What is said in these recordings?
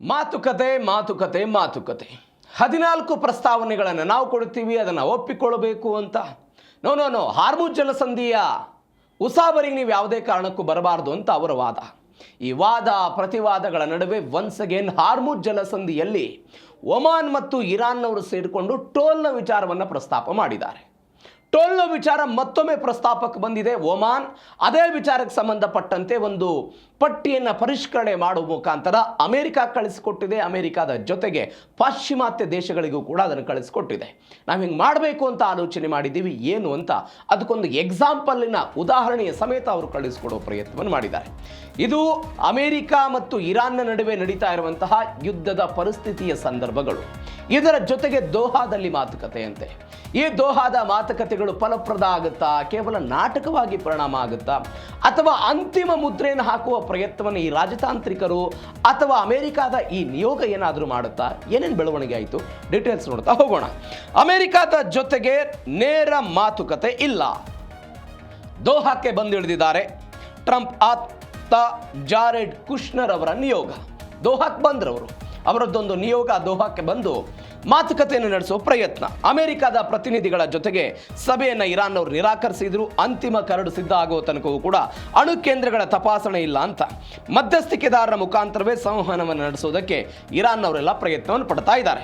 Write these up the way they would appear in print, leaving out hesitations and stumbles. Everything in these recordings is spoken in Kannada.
ಮಾತುಕತೆ ಮಾತುಕತೆ ಮಾತುಕತೆ 14 ಪ್ರಸ್ತಾವನೆಗಳನ್ನು ನಾವು ಕೊಡ್ತೀವಿ, ಅದನ್ನು ಒಪ್ಪಿಕೊಳ್ಳಬೇಕು ಅಂತ. ನೋ ಹಾರ್ಮುಜ್ ಜಲಸಂಧಿಯ ಉಸಾಬರಿಗೆ ನೀವು ಯಾವುದೇ ಕಾರಣಕ್ಕೂ ಬರಬಾರ್ದು ಅಂತ ಅವರ ವಾದ. ಈ ವಾದ ಪ್ರತಿವಾದಗಳ ನಡುವೆ ಒನ್ಸ್ ಅಗೇನ್ ಹಾರ್ಮುಜ್ ಜಲಸಂಧಿಯಲ್ಲಿ ಒಮಾನ್ ಮತ್ತು ಇರಾನ್ನವರು ಸೇರಿಕೊಂಡು ಟೋಲ್ನ ವಿಚಾರವನ್ನು ಪ್ರಸ್ತಾಪ ಮಾಡಿದ್ದಾರೆ. ಟೋಲ್ನ ವಿಚಾರ ಮತ್ತೊಮ್ಮೆ ಪ್ರಸ್ತಾಪಕ್ಕೆ ಬಂದಿದೆ. ಒಮಾನ್ ಅದೇ ವಿಚಾರಕ್ಕೆ ಸಂಬಂಧಪಟ್ಟಂತೆ ಒಂದು ಪಟ್ಟಿಯನ್ನು ಪರಿಷ್ಕರಣೆ ಮಾಡುವ ಮುಖಾಂತರ ಅಮೆರಿಕ ಕಳಿಸಿಕೊಟ್ಟಿದೆ. ಅಮೆರಿಕದ ಜೊತೆಗೆ ಪಾಶ್ಚಿಮಾತ್ಯ ದೇಶಗಳಿಗೂ ಕೂಡ ಅದನ್ನು ಕಳಿಸಿಕೊಟ್ಟಿದೆ. ನಾವು ಹಿಂಗೆ ಮಾಡಬೇಕು ಅಂತ ಆಲೋಚನೆ ಮಾಡಿದ್ದೀವಿ, ಏನು ಅಂತ ಅದಕ್ಕೊಂದು ಎಕ್ಸಾಂಪಲ್ಲಿನ ಉದಾಹರಣೆಯ ಸಮೇತ ಅವರು ಕಳಿಸಿಕೊಡೋ ಪ್ರಯತ್ನವನ್ನು ಮಾಡಿದ್ದಾರೆ. ಇದು ಅಮೆರಿಕ ಮತ್ತು ಇರಾನ್ನ ನಡುವೆ ನಡೀತಾ ಇರುವಂತಹ ಯುದ್ಧದ ಪರಿಸ್ಥಿತಿಯ ಸಂದರ್ಭಗಳು. ಇದರ ಜೊತೆಗೆ ದೋಹಾದಲ್ಲಿ ಮಾತುಕತೆಯಂತೆ. ಈ ದೋಹಾದ ಮಾತುಕತೆಗಳು ಫಲಪ್ರದ ಆಗುತ್ತಾ, ಕೇವಲ ನಾಟಕವಾಗಿ ಪರಿಣಾಮ ಆಗುತ್ತಾ, ಅಥವಾ ಅಂತಿಮ ಮುದ್ರೆಯನ್ನು ಹಾಕುವ ಪ್ರಯತ್ನವನ್ನು ಈ ರಾಜತಾಂತ್ರಿಕರು ಅಥವಾ ಅಮೆರಿಕಾದ ಈ ನಿಯೋಗ ಏನಾದರೂ ಮಾಡುತ್ತಾ, ಏನೇನು ಬೆಳವಣಿಗೆ ಆಯಿತು ಡೀಟೇಲ್ಸ್ ನೋಡ್ತಾ ಹೋಗೋಣ. ಅಮೆರಿಕಾದ ಜೊತೆಗೆ ನೇರ ಮಾತುಕತೆ ಇಲ್ಲ. ದೋಹಾಕ್ಕೆ ಬಂದಿಳಿದಿದ್ದಾರೆ ಟ್ರಂಪ್ ಆಪ್ತ ಜಾರೆಡ್ ಕುಶ್ನರ್ ಅವರ ನಿಯೋಗ. ದೋಹಾಕ್ಕೆ ಬಂದ್ರವರು, ಅವರದ್ದೊಂದು ನಿಯೋಗ ದೋಹಾಕ್ಕೆ ಬಂದು ಮಾತುಕತೆಯನ್ನು ನಡೆಸುವ ಪ್ರಯತ್ನ. ಅಮೆರಿಕದ ಪ್ರತಿನಿಧಿಗಳ ಜೊತೆಗೆ ಸಭೆಯನ್ನು ಇರಾನ್ ಅವರು ನಿರಾಕರಿಸಿದ್ರು. ಅಂತಿಮ ಕರಡು ಸಿದ್ಧ ಆಗುವ ತನಕವೂ ಕೂಡ ಅಣು ಕೇಂದ್ರಗಳ ತಪಾಸಣೆ ಇಲ್ಲ ಅಂತ ಮಧ್ಯಸ್ಥಿಕೆದಾರರ ಮುಖಾಂತರವೇ ಸಂವಹನವನ್ನು ನಡೆಸುವುದಕ್ಕೆ ಇರಾನ್ ಅವರೆಲ್ಲ ಪ್ರಯತ್ನವನ್ನು ಪಡ್ತಾ ಇದ್ದಾರೆ.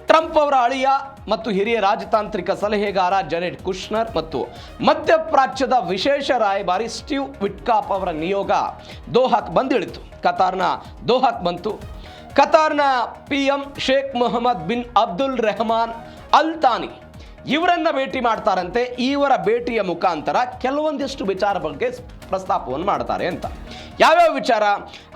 ಟ್ರಂಪ್ ಅವರ ಅಳಿಯ ಮತ್ತು ಹಿರಿಯ ರಾಜತಾಂತ್ರಿಕ ಸಲಹೆಗಾರ ಜೆರೆಡ್ ಕುಶ್ನರ್ ಮತ್ತು ಮಧ್ಯಪ್ರಾಚ್ಯದ ವಿಶೇಷ ರಾಯಭಾರಿ ಸ್ಟೀವ್ ವಿಟ್ಕಾಪ್ ಅವರ ನಿಯೋಗ ದೋಹಾಕ್ ಬಂದಿಳಿತು. ಕತಾರ್ನ ದೋಹಾಕ್ ಬಂತು. ಕತಾರ್ನ PM Sheikh Mohammed bin Abdul Rahman Al Thani ಇವರನ್ನ ಭೇಟಿ ಮಾಡ್ತಾರಂತೆ. ಇವರ ಭೇಟಿಯ ಮುಖಾಂತರ ಕೆಲವೊಂದಿಷ್ಟು ವಿಚಾರ ಬಗ್ಗೆ ಪ್ರಸ್ತಾಪವನ್ನು ಮಾಡ್ತಾರೆ ಅಂತ. ಯಾವ್ಯಾವ ವಿಚಾರ?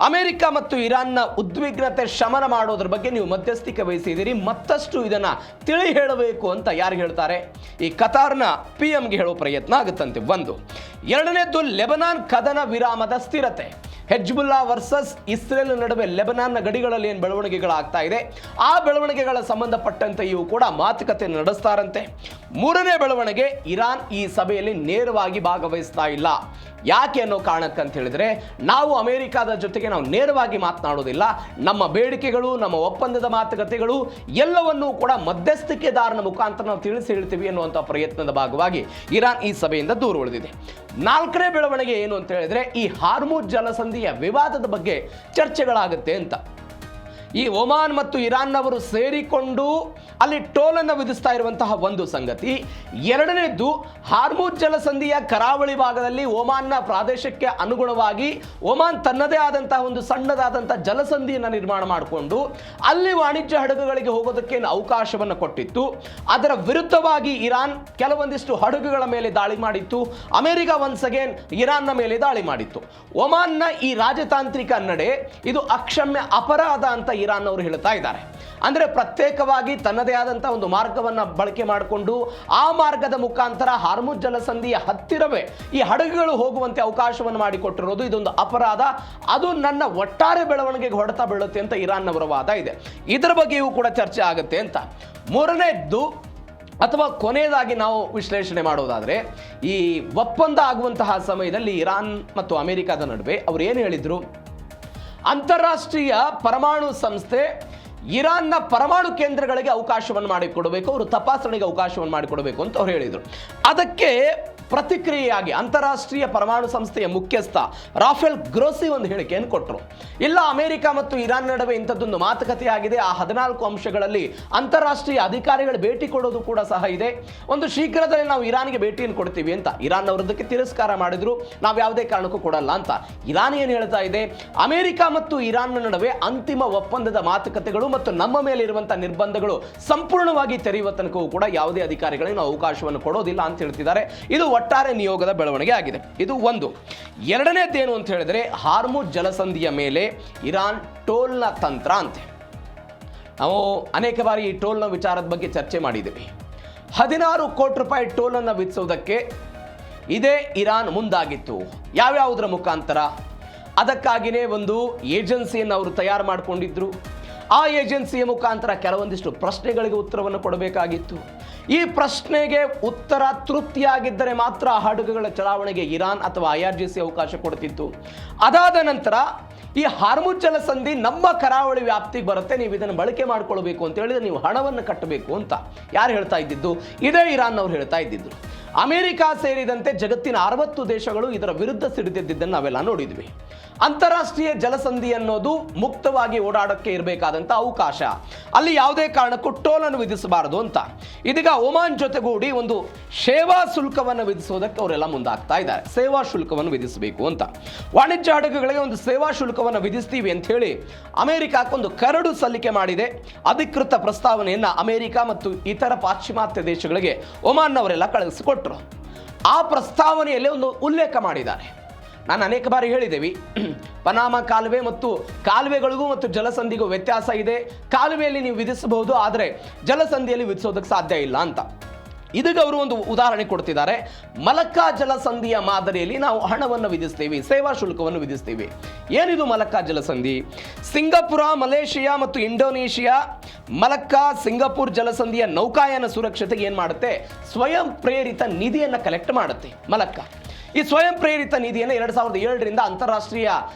ಅಮೆರಿಕ ಮತ್ತು ಇರಾನ್ನ ಉದ್ವಿಗ್ನತೆ ಶಮನ ಮಾಡೋದ್ರ ಬಗ್ಗೆ ನೀವು ಮಧ್ಯಸ್ಥಿಕೆ ವಹಿಸಿದ್ದೀರಿ, ಮತ್ತಷ್ಟು ಇದನ್ನ ತಿಳಿ ಹೇಳಬೇಕು ಅಂತ ಯಾರಿಗೆ ಹೇಳ್ತಾರೆ? ಈ ಕತಾರ್ನ PMಗೆ ಹೇಳೋ ಪ್ರಯತ್ನ ಆಗುತ್ತಂತೆ. ಒಂದು. ಎರಡನೇದ್ದು ಲೆಬನಾನ್ ಕದನ ವಿರಾಮದ ಸ್ಥಿರತೆ. ಹೆಜ್ಬುಲ್ಲಾ ವರ್ಸಸ್ ಇಸ್ರೇಲ್ ನಡುವೆ ಲೆಬನಾನ್ನ ಗಡಿಗಳಲ್ಲಿ ಏನು ಬೆಳವಣಿಗೆಗಳಾಗ್ತಾ ಇದೆ, ಆ ಬೆಳವಣಿಗೆಗಳ ಸಂಬಂಧಪಟ್ಟಂತೆಯೂ ಕೂಡ ಮಾತುಕತೆ ನಡೆಸ್ತಾರಂತೆ. ಮೂರನೇ ಬೆಳವಣಿಗೆ, ಇರಾನ್ ಈ ಸಭೆಯಲ್ಲಿ ನೇರವಾಗಿ ಭಾಗವಹಿಸ್ತಾ ಇಲ್ಲ. ಯಾಕೆ ಅನ್ನೋ ಕಾರಣಕ್ಕಂತ ಹೇಳಿದ್ರೆ, ನಾವು ಅಮೆರಿಕದ ಜೊತೆಗೆ ನಾವು ನೇರವಾಗಿ ಮಾತನಾಡೋದಿಲ್ಲ, ನಮ್ಮ ಬೇಡಿಕೆಗಳು, ನಮ್ಮ ಒಪ್ಪಂದದ ಮಾತುಕತೆಗಳು ಎಲ್ಲವನ್ನೂ ಕೂಡ ಮಧ್ಯಸ್ಥಿಕೆದಾರನ ಮುಖಾಂತರ ನಾವು ತಿಳಿಸಿ ಹೇಳ್ತೀವಿ ಅನ್ನುವಂಥ ಪ್ರಯತ್ನದ ಭಾಗವಾಗಿ ಇರಾನ್ ಈ ಸಭೆಯಿಂದ ದೂರ ಉಳಿದಿದೆ. ನಾಲ್ಕನೇ ಬೆಳವಣಿಗೆ ಏನು ಅಂತ ಹೇಳಿದ್ರೆ, ಈ ಹಾರ್ಮುಜ್ ಜಲಸಂಧಿಯ ವಿವಾದದ ಬಗ್ಗೆ ಚರ್ಚೆಗಳಾಗುತ್ತೆ ಅಂತ. ಈ ಒಮಾನ್ ಮತ್ತು ಇರಾನ್ನವರು ಸೇರಿಕೊಂಡು ಅಲ್ಲಿ ಟೋಲನ್ನು ವಿಧಿಸ್ತಾ ಇರುವಂತಹ ಒಂದು ಸಂಗತಿ. ಎರಡನೇದ್ದು, ಹಾರ್ಮುಜ್ ಜಲಸಂಧಿಯ ಕರಾವಳಿ ಭಾಗದಲ್ಲಿ ಒಮಾನ್ನ ಪ್ರಾದೇಶಕ್ಕೆ ಅನುಗುಣವಾಗಿ ಒಮಾನ್ ತನ್ನದೇ ಆದಂತಹ ಒಂದು ಸಣ್ಣದಾದಂತಹ ಜಲಸಂಧಿಯನ್ನು ನಿರ್ಮಾಣ ಮಾಡಿಕೊಂಡು ಅಲ್ಲಿ ವಾಣಿಜ್ಯ ಹಡಗುಗಳಿಗೆ ಹೋಗೋದಕ್ಕೆ ಅವಕಾಶವನ್ನು ಕೊಟ್ಟಿತ್ತು. ಅದರ ವಿರುದ್ಧವಾಗಿ ಇರಾನ್ ಕೆಲವೊಂದಿಷ್ಟು ಹಡಗುಗಳ ಮೇಲೆ ದಾಳಿ ಮಾಡಿತ್ತು. ಅಮೆರಿಕ ಒನ್ಸ್ ಅಗೇನ್ ಇರಾನ್ನ ಮೇಲೆ ದಾಳಿ ಮಾಡಿತ್ತು. ಒಮಾನ್ನ ಈ ರಾಜತಾಂತ್ರಿಕ ನಡೆ ಇದು ಅಕ್ಷಮ್ಯ ಅಪರಾಧ ಅಂತ ಇರಾನ್ ಅವರು ಹೇಳ್ತಾ ಇದ್ದಾರೆ. ಅಂದ್ರೆ ಪ್ರತ್ಯೇಕವಾಗಿ ತನ್ನದೇ ಆದಂತಹ ಒಂದು ಮಾರ್ಗವನ್ನು ಬಳಕೆ ಮಾಡಿಕೊಂಡು ಆ ಮಾರ್ಗದ ಮುಖಾಂತರ ಹಾರ್ಮುಜ್ ಜಲಸಂಧಿಯ ಹತ್ತಿರವೇ ಈ ಹಡಗುಗಳು ಹೋಗುವಂತೆ ಅವಕಾಶವನ್ನು ಮಾಡಿಕೊಟ್ಟಿರೋದು ಇದೊಂದು ಅಪರಾಧ, ಅದು ನನ್ನ ಒಟ್ಟಾರೆ ಬೆಳವಣಿಗೆಗೆ ಹೊಡೆತ ಬೀಳುತ್ತೆ ಅಂತ ಇರಾನ್ ಅವರ ವಾದ ಇದೆ. ಇದರ ಬಗ್ಗೆಯೂ ಕೂಡ ಚರ್ಚೆ ಆಗುತ್ತೆ ಅಂತ. ಮೂರನೇದ್ದು ಅಥವಾ ಕೊನೆಯದಾಗಿ ನಾವು ವಿಶ್ಲೇಷಣೆ ಮಾಡೋದಾದರೆ, ಈ ಒಪ್ಪಂದ ಆಗುವಂತಹ ಸಮಯದಲ್ಲಿ ಇರಾನ್ ಮತ್ತು ಅಮೆರಿಕದ ನಡುವೆ ಅವರು ಏನು ಹೇಳಿದ್ರು? ಅಂತಾರಾಷ್ಟ್ರೀಯ ಪರಮಾಣು ಸಂಸ್ಥೆ ಇರಾನ್ನ ಪರಮಾಣು ಕೇಂದ್ರಗಳಿಗೆ ಅವಕಾಶವನ್ನು ಮಾಡಿಕೊಡಬೇಕು, ಅವರು ತಪಾಸಣೆಗೆ ಅವಕಾಶವನ್ನು ಮಾಡಿಕೊಡಬೇಕು ಅಂತ ಅವ್ರು ಹೇಳಿದರು. ಅದಕ್ಕೆ ಪ್ರತಿಕ್ರಿಯೆಯಾಗಿ ಅಂತಾರಾಷ್ಟ್ರೀಯ ಪರಮಾಣು ಸಂಸ್ಥೆಯ ಮುಖ್ಯಸ್ಥ ರಾಫೆಲ್ ಗ್ರೋಸಿ ಒಂದು ಹೇಳಿಕೆಯನ್ನು ಕೊಟ್ಟರು. ಇಲ್ಲ, ಅಮೆರಿಕ ಮತ್ತು ಇರಾನ್ ನಡುವೆ ಇಂಥದ್ದೊಂದು ಮಾತುಕತೆ ಆಗಿದೆ, ಆ 14 ಅಂಶಗಳಲ್ಲಿ ಅಂತಾರಾಷ್ಟ್ರೀಯ ಅಧಿಕಾರಿಗಳು ಭೇಟಿ ಕೊಡೋದು ಕೂಡ ಸಹ ಇದೆ, ಒಂದು ಶೀಘ್ರದಲ್ಲೇ ನಾವು ಇರಾನ್ಗೆ ಭೇಟಿಯನ್ನು ಕೊಡ್ತೀವಿ ಅಂತ. ಇರಾನ್ ಅವರದಕ್ಕೆ ತಿರಸ್ಕಾರ ಮಾಡಿದ್ರು, ನಾವು ಯಾವುದೇ ಕಾರಣಕ್ಕೂ ಕೊಡಲ್ಲ ಅಂತ. ಇರಾನ್ ಏನು ಹೇಳ್ತಾ ಇದೆ? ಅಮೆರಿಕ ಮತ್ತು ಇರಾನ್ ನಡುವೆ ಅಂತಿಮ ಒಪ್ಪಂದದ ಮಾತುಕತೆಗಳು ಮತ್ತು ನಮ್ಮ ಮೇಲೆ ಇರುವಂತಹ ನಿರ್ಬಂಧಗಳು ಸಂಪೂರ್ಣವಾಗಿ ತೆರೆಯುವ ತನಕವೂ ಕೂಡ ಯಾವುದೇ ಅಧಿಕಾರಿಗಳಿಗೆ ನಾವು ಅವಕಾಶವನ್ನು ಕೊಡೋದಿಲ್ಲ ಅಂತ ಹೇಳ್ತಿದ್ದಾರೆ. ಇದು ಒಟ್ಟಾರೆ ನಿಯೋಗದ ಬೆಳವಣಿಗೆ ಆಗಿದೆ. ಇದು ಒಂದು. ಎರಡನೇದೇನು ಅಂತ ಹೇಳಿದ್ರೆ, ಹಾರ್ಮುಜ್ ಜಲಸಂಧಿಯ ಮೇಲೆ ಇರಾನ್ ಟೋಲ್ನ ತಂತ್ರ ಅಂತೆ. ನಾವು ಅನೇಕ ಬಾರಿ ಈ ಟೋಲ್ನ ವಿಚಾರದ ಬಗ್ಗೆ ಚರ್ಚೆ ಮಾಡಿದ್ದೀವಿ. 16 ಕೋಟಿ ರೂಪಾಯಿ ಟೋಲನ್ನು ವಿಧಿಸುವುದಕ್ಕೆ ಇದೇ ಇರಾನ್ ಮುಂದಾಗಿತ್ತು. ಯಾವ್ಯಾವುದರ ಮುಖಾಂತರ? ಅದಕ್ಕಾಗಿಯೇ ಒಂದು ಏಜೆನ್ಸಿಯನ್ನು ಅವರು ತಯಾರು ಮಾಡಿಕೊಂಡಿದ್ರು. ಆ ಏಜೆನ್ಸಿಯ ಮುಖಾಂತರ ಕೆಲವೊಂದಿಷ್ಟು ಪ್ರಶ್ನೆಗಳಿಗೆ ಉತ್ತರವನ್ನು ಕೊಡಬೇಕಾಗಿತ್ತು. ಈ ಪ್ರಶ್ನೆಗೆ ಉತ್ತರ ತೃಪ್ತಿಯಾಗಿದ್ದರೆ ಮಾತ್ರ ಹಡಗುಗಳ ಚಲಾವಣೆಗೆ ಇರಾನ್ ಅಥವಾ IRGC ಅವಕಾಶ ಕೊಡ್ತಿತ್ತು. ಅದಾದ ನಂತರ ಈ ಹಾರ್ಮುಜ್ ಜಲಸಂಧಿ ನಮ್ಮ ಕರಾವಳಿ ವ್ಯಾಪ್ತಿಗೆ ಬರುತ್ತೆ, ನೀವು ಇದನ್ನು ಬಳಕೆ ಮಾಡ್ಕೊಳ್ಬೇಕು ಅಂತ ಹೇಳಿದ್ರೆ ನೀವು ಹಣವನ್ನು ಕಟ್ಟಬೇಕು ಅಂತ ಯಾರು ಹೇಳ್ತಾ ಇದ್ದಿದ್ದು? ಇದೇ ಇರಾನ್ ಅವರು ಹೇಳ್ತಾ ಇದ್ದಿದ್ದು. ಅಮೆರಿಕ ಸೇರಿದಂತೆ ಜಗತ್ತಿನ 60 ದೇಶಗಳು ಇದರ ವಿರುದ್ಧ ಸಿಡಿದಿದ್ದನ್ನು ನಾವೆಲ್ಲ ನೋಡಿದ್ವಿ. ಅಂತಾರಾಷ್ಟ್ರೀಯ ಜಲಸಂಧಿ ಅನ್ನೋದು ಮುಕ್ತವಾಗಿ ಓಡಾಡಕ್ಕೆ ಇರಬೇಕಾದಂಥ ಅವಕಾಶ, ಅಲ್ಲಿ ಯಾವುದೇ ಕಾರಣಕ್ಕೂ ಟೋಲನ್ನು ವಿಧಿಸಬಾರದು ಅಂತ ಇದೀಗ ಒಮಾನ್ ಜೊತೆಗೂಡಿ ಒಂದು ಸೇವಾ ಶುಲ್ಕವನ್ನು ವಿಧಿಸೋದಕ್ಕೆ ಅವರೆಲ್ಲ ಮುಂದಾಗ್ತಾ ಇದ್ದಾರೆ. ಸೇವಾ ಶುಲ್ಕವನ್ನು ವಿಧಿಸಬೇಕು ಅಂತ, ವಾಣಿಜ್ಯ ಹಡಗುಗಳಿಗೆ ಒಂದು ಸೇವಾ ಶುಲ್ಕವನ್ನು ವಿಧಿಸ್ತೀವಿ ಅಂತ ಹೇಳಿ ಅಮೆರಿಕಕ್ಕೊಂದು ಕರಡು ಸಲ್ಲಿಕೆ ಮಾಡಿದೆ. ಅಧಿಕೃತ ಪ್ರಸ್ತಾವನೆಯನ್ನು ಅಮೆರಿಕ ಮತ್ತು ಇತರ ಪಾಶ್ಚಿಮಾತ್ಯ ದೇಶಗಳಿಗೆ ಒಮಾನ್ನವರೆಲ್ಲ ಕಳಿಸಿಕೊಟ್ರು. ಆ ಪ್ರಸ್ತಾವನೆಯಲ್ಲಿ ಒಂದು ಉಲ್ಲೇಖ ಮಾಡಿದ್ದಾರೆ. ನಾನು ಅನೇಕ ಬಾರಿ ಹೇಳಿದ್ದೇವೆ, ಪನಾಮ ಕಾಲುವೆ ಮತ್ತು ಕಾಲುವೆಗಳಿಗೂ ಮತ್ತು ಜಲಸಂಧಿಗೂ ವ್ಯತ್ಯಾಸ ಇದೆ. ಕಾಲುವೆಯಲ್ಲಿ ನೀವು ವಿಧಿಸಬಹುದು, ಆದರೆ ಜಲಸಂಧಿಯಲ್ಲಿ ವಿಧಿಸೋದಕ್ಕೆ ಸಾಧ್ಯ ಇಲ್ಲ ಅಂತ. ಇದೀಗ ಅವರು ಒಂದು ಉದಾಹರಣೆ ಕೊಡ್ತಿದ್ದಾರೆ. ಮಲಕ್ಕಾ ಜಲಸಂಧಿಯ ಮಾದರಿಯಲ್ಲಿ ನಾವು ಹಣವನ್ನು ವಿಧಿಸ್ತೀವಿ, ಸೇವಾ ಶುಲ್ಕವನ್ನು ವಿಧಿಸ್ತೀವಿ. ಏನಿದು ಮಲಕ್ಕಾ ಜಲಸಂಧಿ? ಸಿಂಗಾಪುರ, ಮಲೇಷಿಯಾ ಮತ್ತು ಇಂಡೋನೇಷಿಯಾ ಮಲಕ್ಕಾ ಸಿಂಗಾಪುರ್ ಜಲಸಂಧಿಯ ನೌಕಾಯಾನ ಸುರಕ್ಷತೆಗೆ ಏನು ಮಾಡುತ್ತೆ? ಸ್ವಯಂ ಪ್ರೇರಿತ ನಿಧಿಯನ್ನು ಕಲೆಕ್ಟ್ ಮಾಡುತ್ತೆ ಮಲಕ್ಕಾ. ಈ ಸ್ವಯಂ ಪ್ರೇರಿತ ನಿಧಿಯನ್ನು 2007ರಿಂದ ಅಂತಾರಾಷ್ಟ್ರೀಯ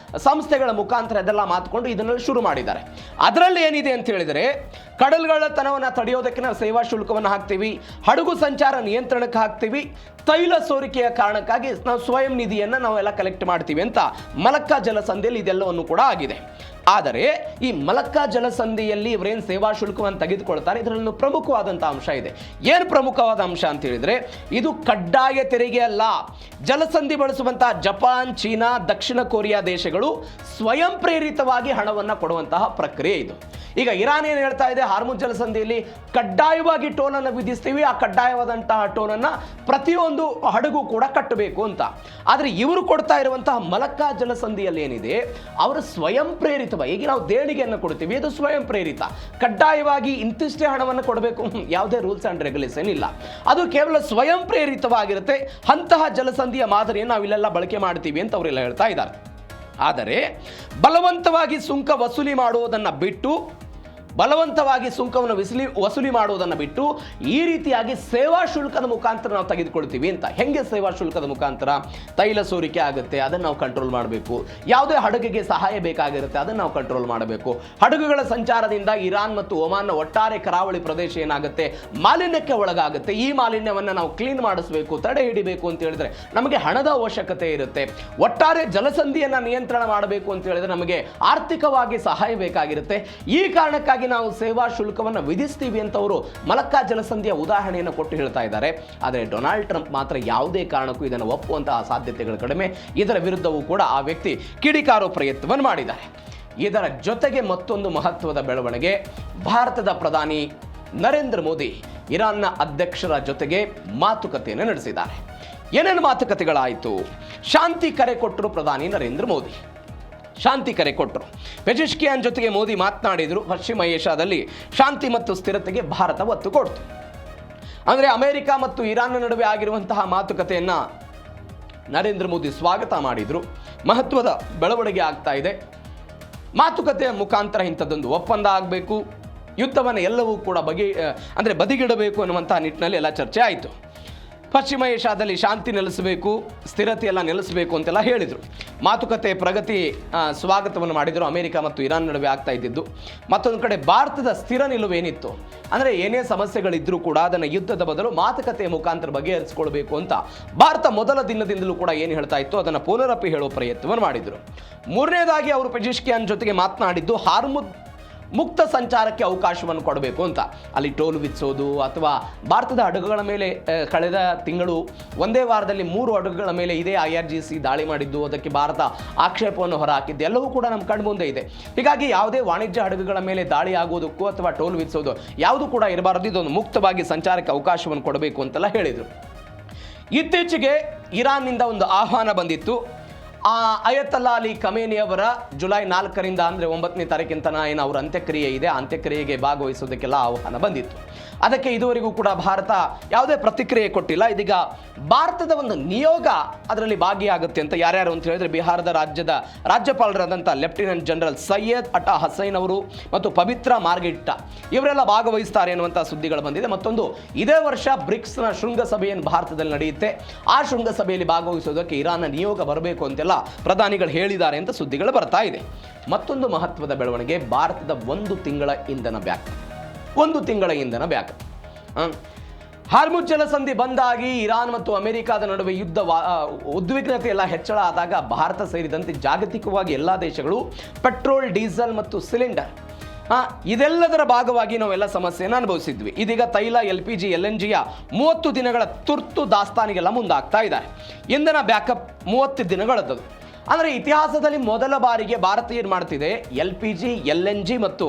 ಸಂಸ್ಥೆಗಳ ಮುಖಾಂತರ ಅದೆಲ್ಲ ಮಾತುಕೊಂಡು ಇದನ್ನು ಶುರು ಮಾಡಿದ್ದಾರೆ. ಅದರಲ್ಲಿ ಏನಿದೆ ಅಂತ ಹೇಳಿದರೆ, ಕಡಲುಗಳ್ಳತನವನ್ನು ತಡೆಯೋದಕ್ಕೆ ನಾವು ಸೇವಾ ಶುಲ್ಕವನ್ನು ಹಾಕ್ತೀವಿ, ಹಡಗು ಸಂಚಾರ ನಿಯಂತ್ರಣಕ್ಕೆ ಹಾಕ್ತೀವಿ, ತೈಲ ಸೋರಿಕೆಯ ಕಾರಣಕ್ಕಾಗಿ ನಾವು ಸ್ವಯಂ ನಿಧಿಯನ್ನು ನಾವೆಲ್ಲ ಕಲೆಕ್ಟ್ ಮಾಡ್ತೀವಿ ಅಂತ ಮಲಕ್ಕಾ ಜಲಸಂಧಿಯಲ್ಲಿ ಇದೆಲ್ಲವನ್ನು ಕೂಡ ಆಗಿದೆ. ಆದರೆ ಈ ಮಲಕ್ಕಾ ಜಲಸಂಧಿಯಲ್ಲಿ ಇವರೇನು ಸೇವಾ ಶುಲ್ಕವನ್ನು ತೆಗೆದುಕೊಳ್ತಾರೆ, ಇದರಲ್ಲಿ ಪ್ರಮುಖವಾದಂಥ ಅಂಶ ಇದೆ. ಏನು ಪ್ರಮುಖವಾದ ಅಂಶ ಅಂತ ಹೇಳಿದರೆ, ಇದು ಕಡ್ಡಾಯ ತೆರಿಗೆ ಅಲ್ಲ. ಜಲಸಂಧಿ ಬಳಸುವಂತಹ ಜಪಾನ್, ಚೀನಾ, ದಕ್ಷಿಣ ಕೊರಿಯಾ ದೇಶಗಳು ಸ್ವಯಂ ಪ್ರೇರಿತವಾಗಿ ಹಣವನ್ನು ಕೊಡುವಂತಹ ಪ್ರಕ್ರಿಯೆ ಇದು. ಈಗ ಇರಾನ್ ಏನು ಹೇಳ್ತಾ ಇದೆ, ಹಾರ್ಮುಜ್ ಜಲಸಂಧಿಯಲ್ಲಿ ಕಡ್ಡಾಯವಾಗಿ ಟೋಲನ್ನು ವಿಧಿಸ್ತೀವಿ, ಆ ಕಡ್ಡಾಯವಾದಂತಹ ಟೋಲನ್ನು ಪ್ರತಿಯೊಂದು ಹಡಗು ಕೂಡ ಕಟ್ಟಬೇಕು ಅಂತ. ಆದರೆ ಇವರು ಕೊಡ್ತಾ ಇರುವಂತಹ ಮಲಕ್ಕಾ ಜಲಸಂಧಿಯಲ್ಲಿ ಏನಿದೆ, ಅವರು ಸ್ವಯಂ ಪ್ರೇರಿತ. ಈಗ ನಾವು ದೇಣಿಗೆಯನ್ನು ಕೊಡ್ತೀವಿ, ಅದು ಸ್ವಯಂ ಪ್ರೇರಿತ. ಕಡ್ಡಾಯವಾಗಿ ಇಂತಿಷ್ಟೇ ಹಣವನ್ನು ಕೊಡಬೇಕು, ಯಾವುದೇ ರೂಲ್ಸ್ ಆ್ಯಂಡ್ ರೆಗ್ಯುಲೇಷನ್ ಇಲ್ಲ. ಅದು ಕೇವಲ ಸ್ವಯಂ ಪ್ರೇರಿತವಾಗಿರುತ್ತೆ. ಅಂತಹ ಜಲಸಂಧಿಯ ಮಾದರಿಯನ್ನು ನಾವಿಲ್ಲೆಲ್ಲ ಬಳಕೆ ಮಾಡ್ತೀವಿ ಅಂತ ಅವರೆಲ್ಲ ಹೇಳ್ತಾ ಇದ್ದಾರೆ. ಆದರೆ ಬಲವಂತವಾಗಿ ಸುಂಕ ವಸೂಲಿ ಮಾಡುವುದನ್ನು ಬಿಟ್ಟು ಬಲವಂತವಾಗಿ ಸುಂಕವನ್ನು ವಸೂಲಿ ಮಾಡುವುದನ್ನು ಬಿಟ್ಟು ಈ ರೀತಿಯಾಗಿ ಸೇವಾ ಶುಲ್ಕದ ಮುಖಾಂತರ ನಾವು ತೆಗೆದುಕೊಳ್ತೀವಿ ಅಂತ. ಹೆಂಗೆ ಸೇವಾ ಶುಲ್ಕದ ಮುಖಾಂತರ? ತೈಲ ಸೋರಿಕೆ ಆಗುತ್ತೆ, ಅದನ್ನು ನಾವು ಕಂಟ್ರೋಲ್ ಮಾಡಬೇಕು. ಯಾವುದೇ ಹಡಗಿಗೆ ಸಹಾಯ ಬೇಕಾಗಿರುತ್ತೆ, ಅದನ್ನು ನಾವು ಕಂಟ್ರೋಲ್ ಮಾಡಬೇಕು. ಹಡಗುಗಳ ಸಂಚಾರದಿಂದ ಇರಾನ್ ಮತ್ತು ಒಮಾನ್ನ ಒಟ್ಟಾರೆ ಕರಾವಳಿ ಪ್ರದೇಶ ಏನಾಗುತ್ತೆ, ಮಾಲಿನ್ಯಕ್ಕೆ ಒಳಗಾಗುತ್ತೆ. ಈ ಮಾಲಿನ್ಯವನ್ನು ನಾವು ಕ್ಲೀನ್ ಮಾಡಿಸಬೇಕು, ತಡೆ ಹಿಡಿಬೇಕು ಅಂತ ಹೇಳಿದ್ರೆ ನಮಗೆ ಹಣದ ಅವಶ್ಯಕತೆ ಇರುತ್ತೆ. ಒಟ್ಟಾರೆ ಜಲಸಂಧಿಯನ್ನು ನಿಯಂತ್ರಣ ಮಾಡಬೇಕು ಅಂತ ಹೇಳಿದ್ರೆ ನಮಗೆ ಆರ್ಥಿಕವಾಗಿ ಸಹಾಯ ಬೇಕಾಗಿರುತ್ತೆ. ಈ ಕಾರಣಕ್ಕಾಗಿ ನಾವು ಸೇವಾ ಶುಲ್ಕವನ್ನು ವಿಧಿಸ್ತೀವಿ ಅಂತ ಅವರು ಮಲಕ್ಕಾ ಜಲಸಂಧಿಯ ಉದಾಹರಣೆಯನ್ನು ಕೊಟ್ಟು ಹೇಳ್ತಾ ಇದ್ದಾರೆ. ಆದರೆ ಡೊನಾಲ್ಡ್ ಟ್ರಂಪ್ ಮಾತ್ರ ಯಾವುದೇ ಕಾರಣಕ್ಕೂ ಇದನ್ನು ಒಪ್ಪುವಂತಹ ಸಾಧ್ಯತೆಗಳು ಕಡಿಮೆ. ಇದರ ವಿರುದ್ಧವೂ ಕೂಡ ಆ ವ್ಯಕ್ತಿ ಕಿಡಿಕಾರೋ ಪ್ರಯತ್ನವನ್ನು ಮಾಡಿದ್ದಾರೆ. ಇದರ ಜೊತೆಗೆ ಮತ್ತೊಂದು ಮಹತ್ವದ ಬೆಳವಣಿಗೆ, ಭಾರತದ ಪ್ರಧಾನಿ ನರೇಂದ್ರ ಮೋದಿ ಇರಾನ್ನ ಅಧ್ಯಕ್ಷರ ಜೊತೆಗೆ ಮಾತುಕತೆಯನ್ನು ನಡೆಸಿದ್ದಾರೆ. ಏನೇನು ಮಾತುಕತೆಗಳಾಯಿತು? ಶಾಂತಿ ಕರೆ ಕೊಟ್ಟರು ಪ್ರಧಾನಿ ನರೇಂದ್ರ ಮೋದಿ. ಶಾಂತಿ ಕರೆ ಕೊಟ್ಟರು. ಪೆಜಿಶ್ಕಿಯಾನ್ ಜೊತೆಗೆ ಮೋದಿ ಮಾತನಾಡಿದರು. ಪಶ್ಚಿಮ ಏಷ್ಯಾದಲ್ಲಿ ಶಾಂತಿ ಮತ್ತು ಸ್ಥಿರತೆಗೆ ಭಾರತ ಒತ್ತು ಕೊಡ್ತು. ಅಂದರೆ ಅಮೆರಿಕ ಮತ್ತು ಇರಾನ್ ನಡುವೆ ಆಗಿರುವಂತಹ ಮಾತುಕತೆಯನ್ನು ನರೇಂದ್ರ ಮೋದಿ ಸ್ವಾಗತ ಮಾಡಿದರು. ಮಹತ್ವದ ಬೆಳವಣಿಗೆ ಆಗ್ತಾ ಇದೆ. ಮಾತುಕತೆಯ ಮುಖಾಂತರ ಇಂಥದ್ದೊಂದು ಒಪ್ಪಂದ ಆಗಬೇಕು, ಯುದ್ಧವನ್ನು ಎಲ್ಲವೂ ಕೂಡ ಬದಿಗಿಡಬೇಕು ಅನ್ನುವಂಥ ನಿಟ್ಟಿನಲ್ಲಿ ಎಲ್ಲ ಚರ್ಚೆ ಆಯಿತು. ಪಶ್ಚಿಮ ಏಷ್ಯಾದಲ್ಲಿ ಶಾಂತಿ ನೆಲೆಸಬೇಕು, ಸ್ಥಿರತೆಯೆಲ್ಲ ನೆಲೆಸಬೇಕು ಅಂತೆಲ್ಲ ಹೇಳಿದರು. ಮಾತುಕತೆ ಪ್ರಗತಿ ಸ್ವಾಗತವನ್ನು ಮಾಡಿದರು. ಅಮೆರಿಕ ಮತ್ತು ಇರಾನ್ ನಡುವೆ ಆಗ್ತಾ ಇದ್ದಿದ್ದು. ಮತ್ತೊಂದು ಕಡೆ ಭಾರತದ ಸ್ಥಿರ ನಿಲುವೇನಿತ್ತು, ಅಂದರೆ ಏನೇ ಸಮಸ್ಯೆಗಳಿದ್ದರೂ ಕೂಡ ಅದನ್ನು ಯುದ್ಧದ ಬದಲು ಮಾತುಕತೆಯ ಮುಖಾಂತರ ಬಗೆಹರಿಸಿಕೊಳ್ಬೇಕು ಅಂತ ಭಾರತ ಮೊದಲ ದಿನದಿಂದಲೂ ಕೂಡ ಏನು ಹೇಳ್ತಾ ಇತ್ತು ಅದನ್ನು ಪುನರಪಿ ಹೇಳೋ ಪ್ರಯತ್ನವನ್ನು ಮಾಡಿದರು. ಮೂರನೇದಾಗಿ ಅವರು ಪೆಜಿಶ್ಕಿಯಾನ್ ಜೊತೆಗೆ ಮಾತನಾಡಿದ್ದು ಹಾರ್ಮುಜ್ ಮುಕ್ತ ಸಂಚಾರಕ್ಕೆ ಅವಕಾಶವನ್ನು ಕೊಡಬೇಕು ಅಂತ. ಅಲ್ಲಿ ಟೋಲ್ ವಿಧಿಸೋದು ಅಥವಾ ಭಾರತದ ಹಡಗುಗಳ ಮೇಲೆ ಕಳೆದ ತಿಂಗಳು ಒಂದೇ ವಾರದಲ್ಲಿ 3 ಹಡಗುಗಳ ಮೇಲೆ ಇದೇ IRGC ದಾಳಿ ಮಾಡಿದ್ದು, ಅದಕ್ಕೆ ಭಾರತ ಆಕ್ಷೇಪವನ್ನು ಹೊರಹಾಕಿದ್ದು ಎಲ್ಲವೂ ಕೂಡ ನಮ್ಮ ಕಣ್ಮುಂದೆ ಇದೆ. ಹೀಗಾಗಿ ಯಾವುದೇ ವಾಣಿಜ್ಯ ಹಡಗುಗಳ ಮೇಲೆ ದಾಳಿ ಆಗೋದಕ್ಕೂ ಅಥವಾ ಟೋಲ್ ವಿಧಿಸೋದು ಯಾವುದೂ ಕೂಡ ಇರಬಾರದು, ಇದೊಂದು ಮುಕ್ತವಾಗಿ ಸಂಚಾರಕ್ಕೆ ಅವಕಾಶವನ್ನು ಕೊಡಬೇಕು ಅಂತೆಲ್ಲ ಹೇಳಿದರು. ಇತ್ತೀಚೆಗೆ ಇರಾನ್ನಿಂದ ಒಂದು ಆಹ್ವಾನ ಬಂದಿತ್ತು. ಅಯತಲ್ಲಾ ಅಲಿ ಖಮೇನಿ ಅವರ ಜುಲೈ 4ರಿಂದ ಅಂದರೆ 9ನೇ ತಾರೀಕಿನ ತನಕ ಏನು ಅವರ ಅಂತ್ಯಕ್ರಿಯೆ ಇದೆ, ಅಂತ್ಯಕ್ರಿಯೆಗೆ ಭಾಗವಹಿಸೋದಕ್ಕೆಲ್ಲ ಆಹ್ವಾನ ಬಂದಿತ್ತು. ಅದಕ್ಕೆ ಇದುವರೆಗೂ ಕೂಡ ಭಾರತ ಯಾವುದೇ ಪ್ರತಿಕ್ರಿಯೆ ಕೊಟ್ಟಿಲ್ಲ. ಇದೀಗ ಭಾರತದ ಒಂದು ನಿಯೋಗ ಅದರಲ್ಲಿ ಭಾಗಿಯಾಗುತ್ತೆ ಅಂತ. ಯಾರ್ಯಾರು ಅಂತ ಹೇಳಿದ್ರೆ ಬಿಹಾರದ ರಾಜ್ಯಪಾಲರಾದಂಥ ಲೆಫ್ಟಿನೆಂಟ್ ಜನರಲ್ ಸೈಯದ್ ಅಟಾ ಹಸೈನ್ ಅವರು ಮತ್ತು ಪವಿತ್ರ ಮಾರ್ಗೆಟ್ಟಾ ಇವರೆಲ್ಲ ಭಾಗವಹಿಸ್ತಾರೆ ಎನ್ನುವಂಥ ಸುದ್ದಿಗಳು ಬಂದಿದೆ. ಮತ್ತೊಂದು, ಇದೇ ವರ್ಷ ಬ್ರಿಕ್ಸ್ನ ಶೃಂಗಸಭೆಯನ್ನು ಭಾರತದಲ್ಲಿ ನಡೆಯುತ್ತೆ. ಆ ಶೃಂಗಸಭೆಯಲ್ಲಿ ಭಾಗವಹಿಸೋದಕ್ಕೆ ಇರಾನ್ನ ನಿಯೋಗ ಬರಬೇಕು ಅಂತೆಲ್ಲ ಪ್ರಧಾನಿಗಳು ಹೇಳಿದ್ದಾರೆ ಅಂತ ಸುದ್ದಿಗಳು ಬರ್ತಾ ಇದೆ. ಮತ್ತೊಂದು ಮಹತ್ವದ ಬೆಳವಣಿಗೆ, ಭಾರತದ 1 ತಿಂಗಳ ಇಂಧನ ಬ್ಯಾಕ್. ಹಾರ್ಮುಜ್ ಜಲಸಂಧಿ ಬಂದಾಗಿ ಇರಾನ್ ಮತ್ತು ಅಮೆರಿಕದ ನಡುವೆ ಉದ್ವಿಗ್ನತೆ ಎಲ್ಲ ಹೆಚ್ಚಳ ಆದಾಗ ಭಾರತ ಸೇರಿದಂತೆ ಜಾಗತಿಕವಾಗಿ ಎಲ್ಲ ದೇಶಗಳು ಪೆಟ್ರೋಲ್, ಡೀಸೆಲ್ ಮತ್ತು ಸಿಲಿಂಡರ್ ಇದೆಲ್ಲದರ ಭಾಗವಾಗಿ ನಾವೆಲ್ಲ ಸಮಸ್ಯೆಯನ್ನು ಅನುಭವಿಸಿದ್ವಿ. ಇದೀಗ ತೈಲ, LPG, LNGಯ 30 ದಿನಗಳ ತುರ್ತು ದಾಸ್ತಾನಿಗೆಲ್ಲ ಮುಂದಾಗ್ತಾ ಇದ್ದಾರೆ. ಇಂಧನ ಬ್ಯಾಕಪ್ 30 ದಿನಗಳದ್ದು. ಅಂದರೆ ಇತಿಹಾಸದಲ್ಲಿ ಮೊದಲ ಬಾರಿಗೆ ಭಾರತ ಏನು ಮಾಡ್ತಿದೆ, LPG, LNG ಮತ್ತು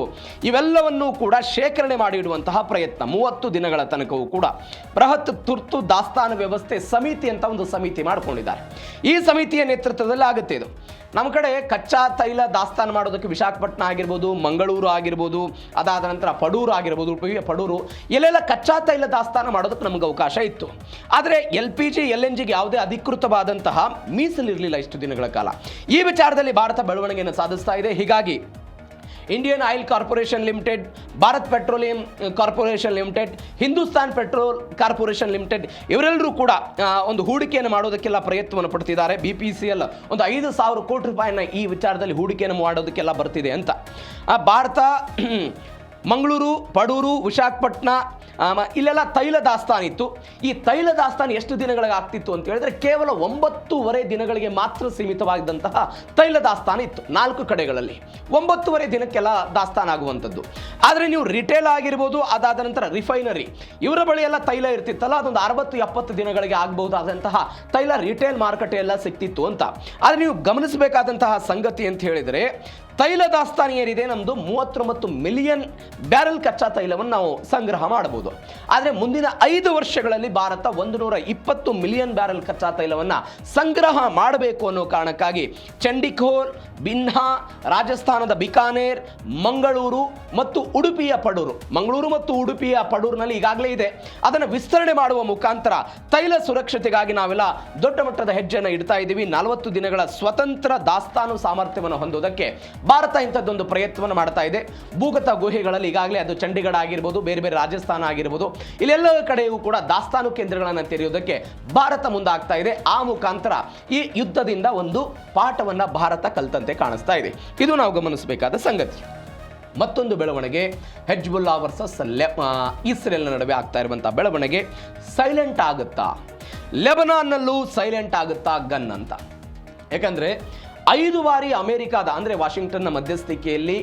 ಇವೆಲ್ಲವನ್ನೂ ಕೂಡ ಶೇಖರಣೆ ಮಾಡಿಡುವಂತಹ ಪ್ರಯತ್ನ 30 ದಿನಗಳ ತನಕವೂ ಕೂಡ ಬೃಹತ್ ತುರ್ತು ದಾಸ್ತಾನು ವ್ಯವಸ್ಥೆ ಸಮಿತಿ ಅಂತ ಒಂದು ಸಮಿತಿ ಮಾಡಿಕೊಂಡಿದ್ದಾರೆ. ಈ ಸಮಿತಿಯ ನೇತೃತ್ವದಲ್ಲಿ ಆಗುತ್ತೆ ಇದು. ನಮ್ಮ ಕಡೆ ಕಚ್ಚಾ ತೈಲ ದಾಸ್ತಾನು ಮಾಡೋದಕ್ಕೆ ವಿಶಾಖಪಟ್ಟಣ ಆಗಿರ್ಬೋದು, ಮಂಗಳೂರು ಆಗಿರ್ಬೋದು, ಅದಾದ ನಂತರ ಪಡೂರು ಆಗಿರ್ಬೋದು, ಪಡೂರು ಇಲ್ಲೆಲ್ಲ ಕಚ್ಚಾ ತೈಲ ದಾಸ್ತಾನು ಮಾಡೋದಕ್ಕೆ ನಮಗೆ ಅವಕಾಶ ಇತ್ತು. ಆದರೆ LPG, LNGಗೆ ಯಾವುದೇ ಅಧಿಕೃತವಾದಂತಹ ಮೀಸಲಿರಲಿಲ್ಲ ಇಷ್ಟು ದಿನಗಳ ಕಾಲ. ಈ ವಿಚಾರದಲ್ಲಿ ಭಾರತ ಬೆಳವಣಿಗೆಯನ್ನು ಸಾಧಿಸ್ತಾ ಇದೆ. ಹೀಗಾಗಿ Indian oil corporation limited, Bharat petroleum corporation limited, Hindustan petrol corporation limited ಇವರೆಲ್ಲರೂ ಕೂಡ ಒಂದು ಹೂಡಿಕೆಯನ್ನು ಮಾಡೋದಕ್ಕೆಲ್ಲ ಪ್ರಯತ್ನವನ್ನು ಪಡ್ತಿದ್ದಾರೆ. BPCL ಒಂದು 5,000 ಕೋಟಿ ರೂಪಾಯಿನ ಈ ವಿಚಾರದಲ್ಲಿ ಹೂಡಿಕೆಯನ್ನು ಮಾಡೋದಕ್ಕೆಲ್ಲ ಬರ್ತಿದೆ ಅಂತ. ಭಾರತ ಮಂಗಳೂರು, ಪಡೂರು, ವಿಶಾಖಪಟ್ಟಣ ಇಲ್ಲೆಲ್ಲ ತೈಲ ದಾಸ್ತಾನಿತ್ತು. ಈ ತೈಲ ದಾಸ್ತಾನು ಎಷ್ಟು ದಿನಗಳಿಗೆ ಆಗ್ತಿತ್ತು ಅಂತ ಹೇಳಿದ್ರೆ ಕೇವಲ 9.5 ದಿನಗಳಿಗೆ ಮಾತ್ರ ಸೀಮಿತವಾಗಿದ್ದಂತಹ ತೈಲ ದಾಸ್ತಾನು ಇತ್ತು 4 ಕಡೆಗಳಲ್ಲಿ. 9.5 ದಿನಕ್ಕೆಲ್ಲ ದಾಸ್ತಾನಾಗುವಂಥದ್ದು. ಆದರೆ ನೀವು ರಿಟೇಲ್ ಆಗಿರ್ಬೋದು, ಅದಾದ ನಂತರ ರಿಫೈನರಿ ಇವರ ಬಳಿ ಎಲ್ಲ ತೈಲ ಇರ್ತಿತ್ತಲ್ಲ, ಅದೊಂದು 60-70 ದಿನಗಳಿಗೆ ಆಗಬಹುದಾದಂತಹ ತೈಲ ರಿಟೇಲ್ ಮಾರುಕಟ್ಟೆ ಎಲ್ಲ ಸಿಕ್ತಿತ್ತು ಅಂತ. ಆದರೆ ನೀವು ಗಮನಿಸಬೇಕಾದಂತಹ ಸಂಗತಿ ಅಂತ ಹೇಳಿದರೆ, ತೈಲ ದಾಸ್ತಾನು ಏನಿದೆ ನಮ್ಮದು 39 ಮಿಲಿಯನ್ ಬ್ಯಾರೆಲ್ ಕಚ್ಚಾ ತೈಲವನ್ನು ನಾವು ಸಂಗ್ರಹ ಮಾಡಬಹುದು. ಆದರೆ ಮುಂದಿನ 5 ವರ್ಷಗಳಲ್ಲಿ ಭಾರತ 120 ಮಿಲಿಯನ್ ಬ್ಯಾರೆಲ್ ಕಚ್ಚಾ ತೈಲವನ್ನು ಸಂಗ್ರಹ ಮಾಡಬೇಕು ಅನ್ನೋ ಕಾರಣಕ್ಕಾಗಿ ಚಂಡಿಖೋಲ್, ಬಿನ್ಹಾ, ರಾಜಸ್ಥಾನದ ಬಿಕಾನೇರ್, ಮಂಗಳೂರು ಮತ್ತು ಉಡುಪಿಯ ಪಡೂರು, ಮಂಗಳೂರು ಮತ್ತು ಉಡುಪಿಯ ಪಡೂರಿನಲ್ಲಿ ಈಗಾಗಲೇ ಇದೆ. ಅದನ್ನು ವಿಸ್ತರಣೆ ಮಾಡುವ ಮುಖಾಂತರ ತೈಲ ಸುರಕ್ಷತೆಗಾಗಿ ನಾವೆಲ್ಲ ದೊಡ್ಡ ಮಟ್ಟದ ಹೆಜ್ಜೆಯನ್ನು ಇಡ್ತಾ ಇದ್ದೀವಿ. 40 ದಿನಗಳ ಸ್ವತಂತ್ರ ದಾಸ್ತಾನು ಸಾಮರ್ಥ್ಯವನ್ನು ಹೊಂದೋದಕ್ಕೆ ಭಾರತ ಇಂಥದ್ದೊಂದು ಪ್ರಯತ್ನವನ್ನು ಮಾಡ್ತಾ ಇದೆ. ಭೂಗತ ಗುಹೆಗಳಲ್ಲಿ ಈಗಾಗಲೇ ಅದು ಚಂಡೀಗಢ ಆಗಿರ್ಬೋದು, ಬೇರೆ ಬೇರೆ ರಾಜಸ್ಥಾನ ಆಗಿರ್ಬೋದು, ಇಲ್ಲೆಲ್ಲ ಕಡೆಯೂ ಕೂಡ ದಾಸ್ತಾನು ಕೇಂದ್ರಗಳನ್ನು ತೆರೆಯೋದಕ್ಕೆ ಭಾರತ ಮುಂದಾಗ್ತಾ ಇದೆ. ಆ ಮುಖಾಂತರ ಈ ಯುದ್ಧದಿಂದ ಒಂದು ಪಾಠವನ್ನು ಭಾರತ ಕಲ್ತಂತೆ ಕಾಣಿಸ್ತಾ ಇದೆ. ಇದು ನಾವು ಗಮನಿಸಬೇಕಾದ ಸಂಗತಿ. ಮತ್ತೊಂದು ಬೆಳವಣಿಗೆ, ಹೆಜ್ಬುಲ್ಲಾ ವರ್ಸಸ್ ಇಸ್ರೇಲ್ನ ನಡುವೆ ಆಗ್ತಾ ಇರುವಂತಹ ಬೆಳವಣಿಗೆ. ಸೈಲೆಂಟ್ ಆಗುತ್ತಾ, ಲೆಬನಾನ್ನಲ್ಲೂ ಸೈಲೆಂಟ್ ಆಗುತ್ತಾ ಗನ್ ಅಂತ. ಯಾಕಂದ್ರೆ 5 ಬಾರಿ ಅಮೆರಿಕಾದ ಅಂದರೆ ವಾಷಿಂಗ್ಟನ್ನ ಮಧ್ಯಸ್ಥಿಕೆಯಲ್ಲಿ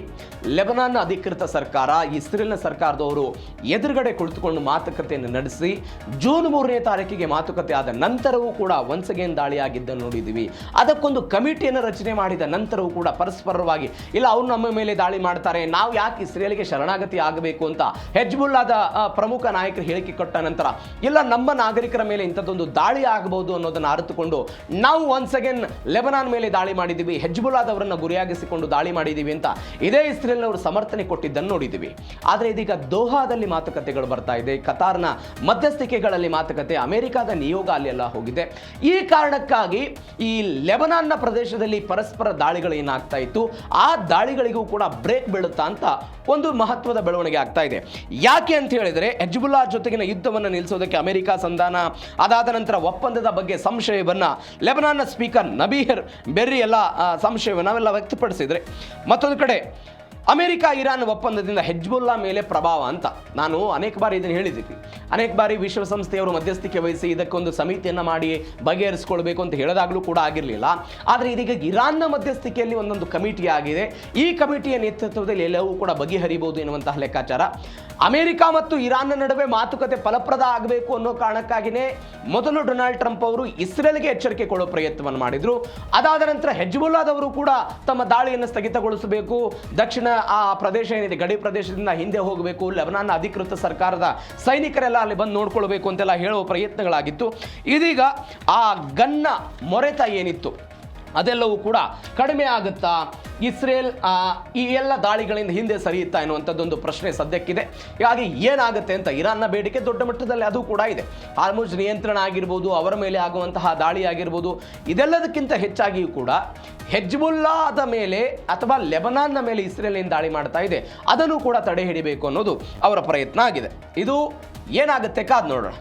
ಲೆಬನಾನ್ನ ಅಧಿಕೃತ ಸರ್ಕಾರ, ಇಸ್ರೇಲ್ನ ಸರ್ಕಾರದವರು ಎದುರುಗಡೆ ಕುಳಿತುಕೊಂಡು ಮಾತುಕತೆಯನ್ನು ನಡೆಸಿ ಜೂನ್ 3ನೇ ತಾರೀಕಿಗೆ ಮಾತುಕತೆ ಆದ ನಂತರವೂ ಕೂಡ ಒನ್ಸ್ ಅಗೇನ್ ದಾಳಿಯಾಗಿದ್ದನ್ನು ನೋಡಿದ್ದೀವಿ. ಅದಕ್ಕೊಂದು ಕಮಿಟಿಯನ್ನು ರಚನೆ ಮಾಡಿದ ನಂತರವೂ ಕೂಡ ಪರಸ್ಪರವಾಗಿ ಇಲ್ಲ ಅವ್ರು ನಮ್ಮ ಮೇಲೆ ದಾಳಿ ಮಾಡ್ತಾರೆ, ನಾವು ಯಾಕೆ ಇಸ್ರೇಲ್ಗೆ ಶರಣಾಗತಿ ಆಗಬೇಕು ಅಂತ ಹೆಜ್ಬುಲ್ಲಾದ ಪ್ರಮುಖ ನಾಯಕರು ಹೇಳಿಕೆ ಕೊಟ್ಟ ನಂತರ ಇಲ್ಲ ನಮ್ಮ ನಾಗರಿಕರ ಮೇಲೆ ಇಂಥದ್ದೊಂದು ದಾಳಿ ಆಗಬಹುದು ಅನ್ನೋದನ್ನು ಅರಿತುಕೊಂಡು ನಾವು ಒನ್ಸ್ ಅಗೇನ್ ಲೆಬನಾನ್ ಮೇಲೆ ದಾಳಿ ಮಾಡಿ ಹೆಜ್ಬುಲ್ಲಾದವರನ್ನ ಗುರಿಯಾಗಿಸಿಕೊಂಡು ದಾಳಿ ಮಾಡಿದ್ದೀವಿ ಅಂತ ಇದೇ ಇಸ್ರೇಲ್ನವರು ಸಮರ್ಥನೆ ಕೊಟ್ಟಿದ್ದನ್ನು ನೋಡಿದ್ದೀವಿ. ಆದರೆ ಇದೀಗ ದೋಹಾದಲ್ಲಿ ಮಾತುಕತೆಗಳು ಬರ್ತಾ ಇದೆ, ಕತಾರ್ನ ಮಧ್ಯಸ್ಥಿಕೆಗಳಲ್ಲಿ ಮಾತುಕತೆ, ಅಮೆರಿಕದ ನಿಯೋಗ ಅಲ್ಲೆಲ್ಲ ಹೋಗಿದೆ. ಈ ಕಾರಣಕ್ಕಾಗಿ ಈ ಲೆಬನಾನ್ನ ಪ್ರದೇಶದಲ್ಲಿ ಪರಸ್ಪರ ದಾಳಿಗಳು ಏನಾಗ್ತಾ ಇತ್ತು, ಆ ದಾಳಿಗಳಿಗೂ ಕೂಡ ಬ್ರೇಕ್ ಬೀಳುತ್ತಾ ಅಂತ ಒಂದು ಮಹತ್ವದ ಬೆಳವಣಿಗೆ ಆಗ್ತಾ ಇದೆ. ಯಾಕೆ ಅಂತ ಹೇಳಿದ್ರೆ, ಹೆಜ್ಬುಲ್ಲಾ ಜೊತೆಗಿನ ಯುದ್ಧವನ್ನು ನಿಲ್ಲಿಸೋದಕ್ಕೆ ಅಮೆರಿಕ ಸಂಧಾನ, ಅದಾದ ನಂತರ ಒಪ್ಪಂದದ ಬಗ್ಗೆ ಸಂಶಯವನ್ನ ಲೆಬನಾನ್ನ ಸ್ಪೀಕರ್ ನಬೀಹರ್ ಬೆರ್ರಿ ಎಲ್ಲ ಸಂಶಯವನ್ನು ನಾವೆಲ್ಲ ವ್ಯಕ್ತಪಡಿಸಿದ್ರೆ, ಮತ್ತೊಂದು ಕಡೆ ಅಮೆರಿಕ ಇರಾನ್ ಒಪ್ಪಂದದಿಂದ ಹೆಜ್ಬುಲ್ಲಾ ಮೇಲೆ ಪ್ರಭಾವ ಅಂತ ನಾನು ಅನೇಕ ಬಾರಿ ಇದನ್ನು ಹೇಳಿದ್ದೀವಿ. ಅನೇಕ ಬಾರಿ ವಿಶ್ವಸಂಸ್ಥೆಯವರು ಮಧ್ಯಸ್ಥಿಕೆ ವಹಿಸಿ ಇದಕ್ಕೊಂದು ಸಮಿತಿಯನ್ನು ಮಾಡಿ ಬಗೆಹರಿಸಿಕೊಳ್ಬೇಕು ಅಂತ ಹೇಳಿದಾಗಲೂ ಕೂಡ ಆಗಿರಲಿಲ್ಲ. ಆದರೆ ಇದೀಗ ಇರಾನ್ನ ಮಧ್ಯಸ್ಥಿಕೆಯಲ್ಲಿ ಒಂದೊಂದು ಕಮಿಟಿ ಆಗಿದೆ. ಈ ಕಮಿಟಿಯ ನೇತೃತ್ವದಲ್ಲಿ ಎಲ್ಲವೂ ಕೂಡ ಬಗೆಹರಿಬಹುದು ಎನ್ನುವಂತಹ ಲೆಕ್ಕಾಚಾರ. ಅಮೆರಿಕ ಮತ್ತು ಇರಾನ್ನ ನಡುವೆ ಮಾತುಕತೆ ಫಲಪ್ರದ ಆಗಬೇಕು ಅನ್ನೋ ಕಾರಣಕ್ಕಾಗಿಯೇ ಮೊದಲು ಡೊನಾಲ್ಡ್ ಟ್ರಂಪ್ ಅವರು ಇಸ್ರೇಲ್ಗೆ ಎಚ್ಚರಿಕೆ ಕೊಡೋ ಪ್ರಯತ್ನವನ್ನು ಮಾಡಿದ್ರು. ಅದಾದ ನಂತರ ಹೆಜ್ಬುಲ್ಲಾದವರು ಕೂಡ ತಮ್ಮ ದಾಳಿಯನ್ನು ಸ್ಥಗಿತಗೊಳಿಸಬೇಕು, ದಕ್ಷಿಣ ಆ ಪ್ರದೇಶ ಏನಿದೆ ಗಡಿ ಪ್ರದೇಶದಿಂದ ಹಿಂದೆ ಹೋಗಬೇಕು, ಲೆಬನಾನ್ನ ಅಧಿಕೃತ ಸರ್ಕಾರದ ಸೈನಿಕರೆಲ್ಲ ಅಲ್ಲಿ ಬಂದು ನೋಡ್ಕೊಳ್ಬೇಕು ಅಂತೆಲ್ಲ ಹೇಳುವ ಪ್ರಯತ್ನಗಳಾಗಿತ್ತು. ಇದೀಗ ಆ ಗನ್ನ ಮೊರೆತ ಏನಿತ್ತು ಅದೆಲ್ಲವೂ ಕೂಡ ಕಡಿಮೆ ಆಗುತ್ತಾ, ಇಸ್ರೇಲ್ ಈ ಎಲ್ಲ ದಾಳಿಗಳಿಂದ ಹಿಂದೆ ಸರಿಯುತ್ತಾ ಎನ್ನುವಂಥದ್ದೊಂದು ಪ್ರಶ್ನೆ ಸದ್ಯಕ್ಕಿದೆ. ಹೀಗಾಗಿ ಏನಾಗುತ್ತೆ ಅಂತ ಇರಾನ್ನ ಬೇಡಿಕೆ ದೊಡ್ಡ ಮಟ್ಟದಲ್ಲಿ ಅದು ಕೂಡ ಇದೆ. ಹಾರ್ಮುಜ್ ನಿಯಂತ್ರಣ ಆಗಿರ್ಬೋದು, ಅವರ ಮೇಲೆ ಆಗುವಂತಹ ದಾಳಿ ಆಗಿರ್ಬೋದು, ಇದೆಲ್ಲದಕ್ಕಿಂತ ಹೆಚ್ಚಾಗಿಯೂ ಕೂಡ ಹೆಜ್ಬುಲ್ಲಾದ ಮೇಲೆ ಅಥವಾ ಲೆಬನಾನ್ನ ಮೇಲೆ ಇಸ್ರೇಲ್ ಏನು ದಾಳಿ ಮಾಡ್ತಾ ಇದೆ ಅದನ್ನು ಕೂಡ ತಡೆ ಹಿಡಿಬೇಕು ಅನ್ನೋದು ಅವರ ಪ್ರಯತ್ನ ಆಗಿದೆ. ಇದು ಏನಾಗುತ್ತೆ ಕಾದ್ ನೋಡೋಣ.